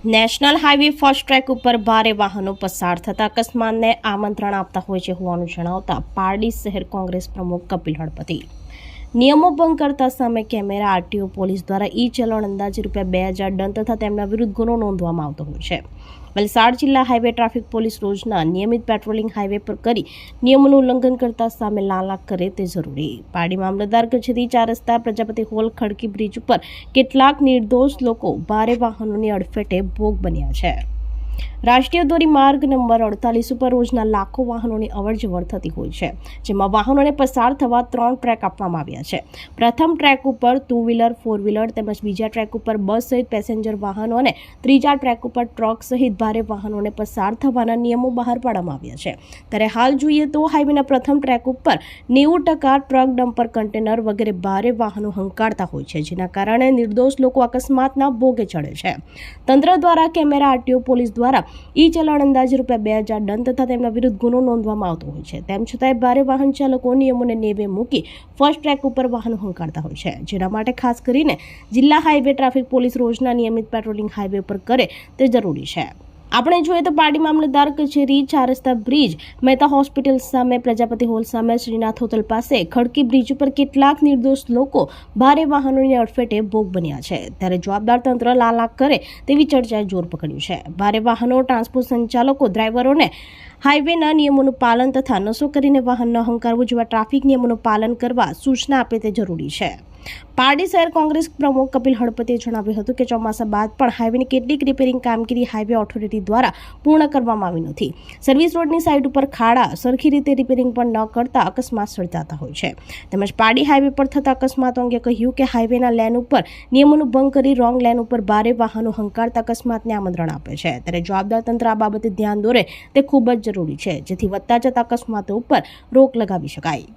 National highway fast track ઉપર ભારે વાહનો પસાર થતા અકસ્માતને આમંત્રણ આપતા હોય છે હોવાનું જણાવતા પારડી શહેર કોંગ્રેસ પ્રમુખ કપિલ હળપતિ નિયમો ભંગ કરતા સામે કેમેરા આરટીઓ પોલીસ દ્વારા ઈ ચલણ અંદાજે ₹2000 દંડ તથા તેમના વિરુદ્ધ ગુનો નોંધવામાં આવતો હોય છે। વલસાડ જિલ્લા હાઈવે ટ્રાફિક પોલીસ રોજના નિયમિત પેટ્રોલિંગ હાઈવે પર કરી નિયમોનું ઉલ્લંઘન કરતા સામે લાલાક કરે તે જરૂરી। પારડી મામલતદાર કચેરી 4 રસ્તા પ્રજાપતિ હોલ ખડકી બ્રિજ ઉપર કેટલાક નિર્દોષ લોકો ભારે વાહનોની અડફેટે ભોગ બન્યા છે। રાષ્ટ્રીય ધોરીમાર્ગ નંબર 48 ઉપર રોજના લાખો વાહનોની અવરજવર થતી હોય છે, જેમાં વાહનોને પસાર થવા 3 ટ્રેક આપવામાં આવ્યા છે। પ્રથમ ટ્રેક ઉપર 2 વ્હીલર 4 વ્હીલર તેમજ બીજા ટ્રેક ઉપર બસ સહિત પેસેન્જર વાહનો અને ત્રીજા ટ્રેક ઉપર ટ્રક સહિત ભારે વાહનોને પસાર થવાના નિયમો બહાર પાડવામાં આવ્યા છે। ત્યારે હાલ જોઈએ તો હાઈવેના પ્રથમ ટ્રેક ઉપર 90% ટ્રક, ડમ્પર, કન્ટેનર વગેરે ભારે વાહનો હંકારતા હોય છે, જેના કારણે નિર્દોષ લોકો અકસ્માતના ભોગે ચડે છે। તંત્ર દ્વારા કેમેરા આરટીઓ પોલીસ દ્વારા ઈ ચલણ અંદાજે ₹2000 દંડ તથા તેમના વિરુદ્ધ ગુનો નોંધવામાં આવતો હોય છે। તેમ છતાંય ભારે વાહન ચાલકો નિયમોને નેવે મૂકી ફર્સ્ટ ટ્રેક ઉપર વાહનો હંકારતા હોય છે, જેના માટે ખાસ કરીને જિલ્લા હાઈવે ટ્રાફિક પોલીસ રોજના નિયમિત પેટ્રોલિંગ હાઈવે પર કરે તે જરૂરી છે। આપણે જોઈએ તો પારડી મામલતદાર કચેરી 4 રસ્તા બ્રિજ, મહેતા હોસ્પિટલ સામે, પ્રજાપતિ હોલ સામે, શ્રીનાથ હોટલ પાસે ખડકી બ્રિજ ઉપર કેટલાક નિર્દોષ લોકો ભારે વાહનોની અડફેટે ભોગ બન્યા છે। ત્યારે જવાબદાર તંત્ર લાલાક કરે તેવી ચર્ચાએ જોર પકડ્યું છે। ભારે વાહનો, ટ્રાન્સપોર્ટ સંચાલકો, ડ્રાઈવરોને હાઈવેના નિયમોનું પાલન તથા નશો કરીને વાહન ન હંકારવું જેવા ટ્રાફિક નિયમોનું પાલન કરવા સૂચના આપે તે જરૂરી છે। પારડી શહેર કોંગ્રેસ પ્રમુખ કપિલ હળપતિએ જણાવ્યું હતું કે ચોમાસા બાદ પણ હાઈવેની કેટલીક રિપેરિંગ કામગીરી હાઈવે ઓથોરિટી દ્વારા પૂર્ણ કરવામાં આવી નથી। સર્વિસ રોડની સાઈડ ઉપર ખાડા સરખી રીતે રિપેરિંગ પણ ન કરતા અકસ્માત સર્જાતા હોય છે। તેમજ પારડી હાઈવે પર થતા અકસ્માતો અંગે કહ્યું કે હાઈવેના લેન ઉપર નિયમોનું ભંગ કરી રોંગ લેન ઉપર ભારે વાહનો હંકારતા અકસ્માતને આમંત્રણ આપે છે। ત્યારે જવાબદાર તંત્ર આ બાબતે ધ્યાન દોરે તે ખૂબ જ જરૂરી છે, જેથી વધતા જતા અકસ્માતો ઉપર રોક લગાવી શકાય।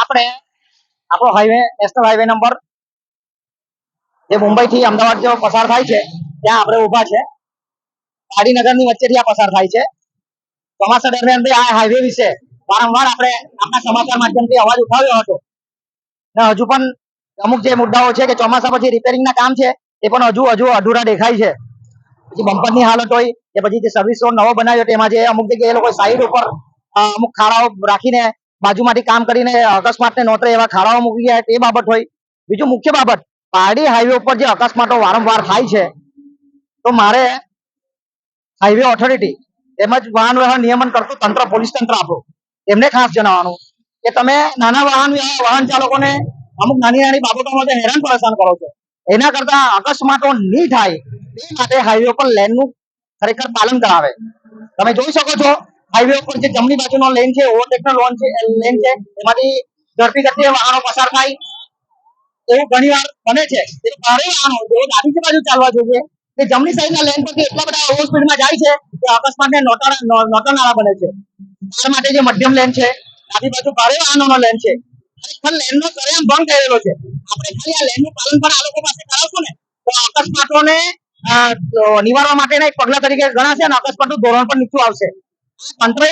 આપણે આપણો હાઈવે નેશનલ હાઈવે નંબર જે મુંબઈ થી અમદાવાદ જો પસાર થાય છે ત્યાં આપણે ઊભા છે। પારડી નગરની વચ્ચેથી આ પસાર થાય છે। ચોમાસા દરમિયાન આ હાઈવે વિશે વારંવાર આપણે આપણા સમાચાર માધ્યમથી અવાજ ઉઠાવ્યો હતો ને હજુ પણ અમુક જે મુદ્દાઓ છે કે ચોમાસા પછી રિપેરિંગના કામ છે એ પણ હજુ અધૂરા દેખાય છે। પછી બમ્પરની હાલત હોય કે પછી જે સર્વિસ રોડ નવો બનાવ્યો તેમાં જે અમુક જગ્યાએ એ લોકો સાઈડ ઉપર અમુક ખાડાઓ રાખીને બાજુમાંથી કામ કરીને અકસ્માતને નોતરે એવા ખાડાઓ મૂકી ગયા તે બાબત હોય। બીજું મુખ્ય બાબત, પારડી હાઈવે ઉપર જે અકસ્માતો વારંવાર થાય છે તો મારે હાઈવે ઓથોરિટી તેમજ વાહન વ્યવહાર નિયમન કરતું તંત્ર, પોલીસ તંત્ર આપણું એમને ખાસ જણાવવાનું કે તમે નાના વાહન ચાલકોને અમુક નાની બાબતોમાં હેરાન પરેશાન કરો છો, એના કરતા અકસ્માતો નહીં થાય તે માટે હાઈવે પર લેનનું ખરેખર પાલન કરાવે। તમે જોઈ શકો છો હાઈવે ઉપર જે જમણી બાજુનો લેન છે, ઓવરટેકનો લેન છે, એમાંથી ઝડપી ગતિએ વાહનો પસાર થાય એવું ઘણી વાર બને છે। ભારે વાહનો જેઓ ડાબી બાજુ ચાલવા જોઈએ તે જમણી સાઈડના લેન પરથી એટલા બધા ઓવર સ્પીડમાં જાય છે કે અકસ્માતને નોતરનારા બને છે। એ માટે જે મધ્યમ લેન છે, ડાબી બાજુ ભારે વાહનોનો લેન છે, ખરેખર લેનનો સરેઆમ ભંગ થયેલો છે। આપણે ખાલી આ લેનનું પાલન પણ આ લોકો પાસે કરાવશું ને તો અકસ્માતોને નિવારવા માટેના એક પગલા તરીકે ગણાશે અને અકસ્માતનું ધોરણ પણ નીચું આવશે। તંત્રએ,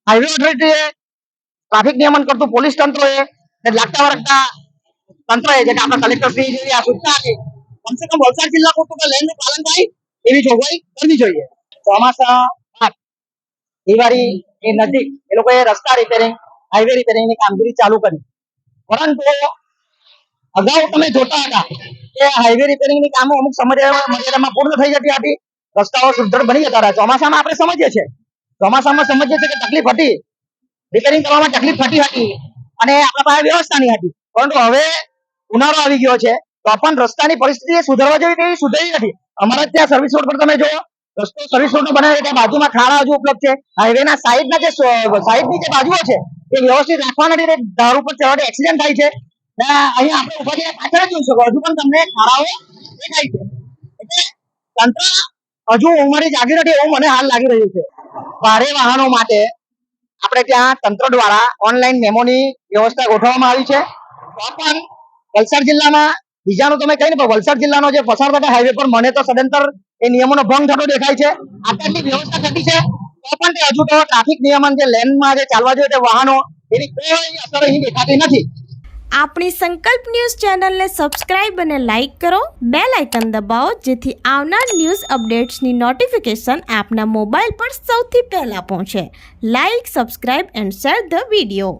હાઈવે ઓથોરિટીએ, ટ્રાફિક નિયમન કરતું પોલીસ તંત્રએ લાગતા વળગતા તંત્રએ જે કે આપણા કલેક્ટર શ્રી જેવી આ સૂચના આપી કમસે કમ વલસાડ જિલ્લા પૂરતું લેન્ડનું પાલન થાય એવી જોગવાઈ કરવી જોઈએ. ચોમાસા બાદ દિવાળી એ નજીક એ લોકોએ રસ્તા રિપેરિંગ હાઈવે રિપેરિંગની કામગીરી ચાલુ કરી, પરંતુ અગાઉ તમે જોતા હતા કે હાઈવે રિપેરિંગની કામો અમુક મર્યાદામાં પૂર્ણ થઈ જતી હતી, રસ્તાઓ સુદૃઢ બની જતા હતા. ચોમાસામાં આપણે સમજીએ છીએ કે તકલીફ હતી, રિપેરિંગ કરવામાં તકલીફ થતી હતી અને આપણા પાસે વ્યવસ્થા નહીં હતી. પરંતુ હવે ઉનાળો આવી ગયો છે તો પણ રસ્તાની પરિસ્થિતિ સુધરવા જેવી તેવી સુધરી નથી. અમારા ત્યાં સર્વિસ રોડ પર તમે જો રસ્તો સર્વિસ રોડ નો બનાવ્યો ત્યાં બાજુમાં ખાડા હજુ ઉપલબ્ધ છે. હાઈવેના સાઈડની જે બાજુઓ છે એ વ્યવસ્થિત રાખવા નથી, ધાર ઉપર ચડવાથી એક્સિડન્ટ થાય છે. અહીંયા આપણે ઉભા થઈને પાછળ જોઈ શકો હજુ પણ તમને ખાડાઓ દેખાય છે. એટલે તંત્ર હજુ ઊંઘમાંથી જાગી નથી એવું મને હાલ લાગી રહ્યું છે. ભારે વાહનો માટે આપણે ત્યાં તંત્ર દ્વારા ઓનલાઈન મેમોની વ્યવસ્થા ગોઠવવામાં આવી છે. તો પણ વલસાડ જિલ્લામાં બીજાનું તમે કહીને પણ વલસાડ જિલ્લાનો જે પસાર થતા હાઈવે પર મને તો સદંતર એ નિયમોનો ભંગ થતો દેખાય છે. આટલી વ્યવસ્થા થતી છે તો પણ તે હજુ તો ટ્રાફિક નિયમન જે લેનમાં જે ચાલવા જોઈએ તે વાહનો એની કોઈ અસર અહીં દેખાતી નથી. આપણી સંકલ્પ ન્યૂઝ ચેનલને સબસ્ક્રાઇબ અને લાઇક કરો, બેલ આઇકન દબાવો જેથી આવનાર ન્યૂઝ અપડેટ્સની નોટિફિકેશન આપના મોબાઈલ પર સૌથી પહેલા પહોંચે. Like, subscribe and share the video.